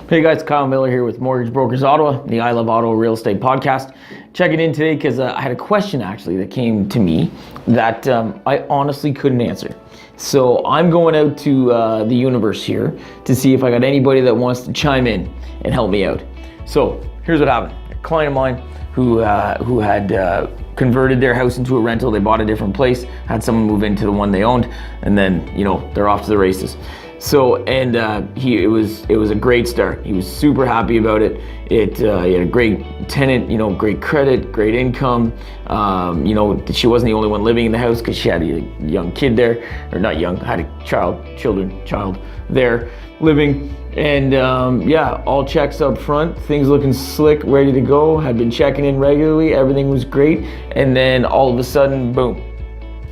Hey guys, Kyle Miller here with Mortgage Brokers Ottawa, the I Love Ottawa Real Estate podcast. Checking in today because I had a question actually that came to me that I honestly couldn't answer. So I'm going out to the universe here to see if I got anybody that wants to chime in and help me out. So here's what happened. A client of mine who had converted their house into a rental. They bought a different place, had someone move into the one they owned, and then they're off to the races. So it was a great start. He was super happy about it. He had a great tenant, great credit, great income. She wasn't the only one living in the house because she had a young kid there, or not young, had a child there living. And all checks up front, things looking slick, ready to go. Had been checking in regularly, everything was great. And then all of a sudden, boom,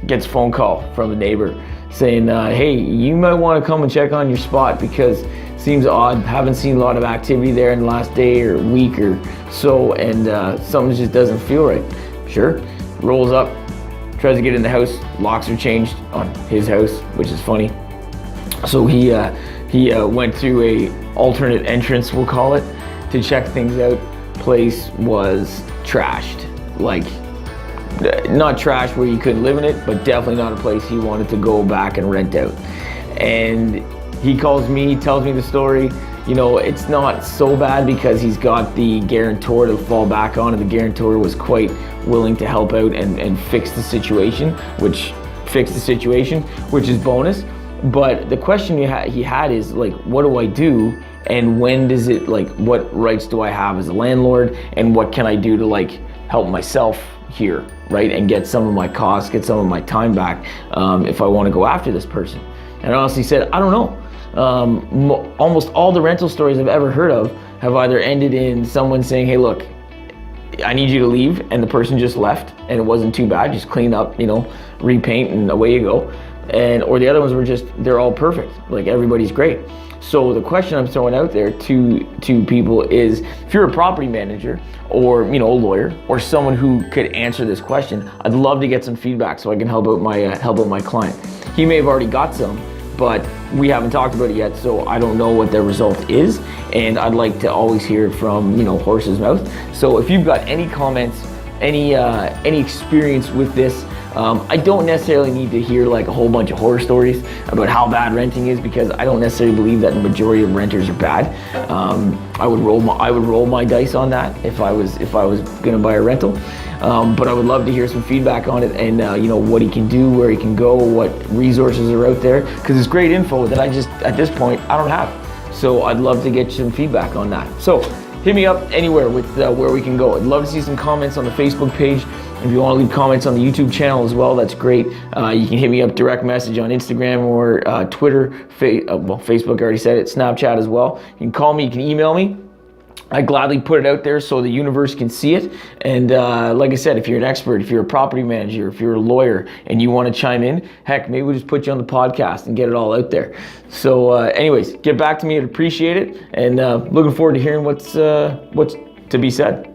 gets a phone call from a neighbor saying, hey, you might want to come and check on your spot because it seems odd. Haven't seen a lot of activity there in the last day or week or so, and something just doesn't feel right. Sure, rolls up, tries to get in the house, locks are changed on his house, which is funny. So he went through a alternate entrance, we'll call it, to check things out. Place was trashed, like not trash where you couldn't live in it, but definitely not a place he wanted to go back and rent out. And he calls me, tells me the story. It's not so bad because he's got the guarantor to fall back on, and the guarantor was quite willing to help out and fix the situation, which is bonus. But the question he had is like, what do I do? And when does it, what rights do I have as a landlord? And what can I do to help myself here, right? And get some of my costs, get some of my time back if I want to go after this person. And I honestly said, I don't know. Almost all the rental stories I've ever heard of have either ended in someone saying, hey, look, I need you to leave, and the person just left and it wasn't too bad, just clean up, repaint, and away you go. Or the other ones were just, they're all perfect, everybody's great. So the question I'm throwing out there to people is, if you're a property manager or a lawyer or someone who could answer this question, I'd love to get some feedback so I can help out my client. He may have already got some, but we haven't talked about it yet, so I don't know what their result is, and I'd like to always hear from horse's mouth. So if you've got any comments, any experience with this, I don't necessarily need to hear a whole bunch of horror stories about how bad renting is, because I don't necessarily believe that the majority of renters are bad. I would roll my dice on that if I was gonna buy a rental. But I would love to hear some feedback on it, and what he can do, where he can go, what resources are out there, because it's great info that I just at this point I don't have. So I'd love to get some feedback on that. So hit me up anywhere with where we can go. I'd love to see some comments on the Facebook page. If you want to leave comments on the YouTube channel as well, that's great. You can hit me up direct message on Instagram or Twitter, Facebook, I already said it, Snapchat as well. You can call me, you can email me. I gladly put it out there so the universe can see it. And like I said, if you're an expert, if you're a property manager, if you're a lawyer and you want to chime in, heck, maybe we'll just put you on the podcast and get it all out there. So anyways, get back to me, I'd appreciate it. And looking forward to hearing what's to be said.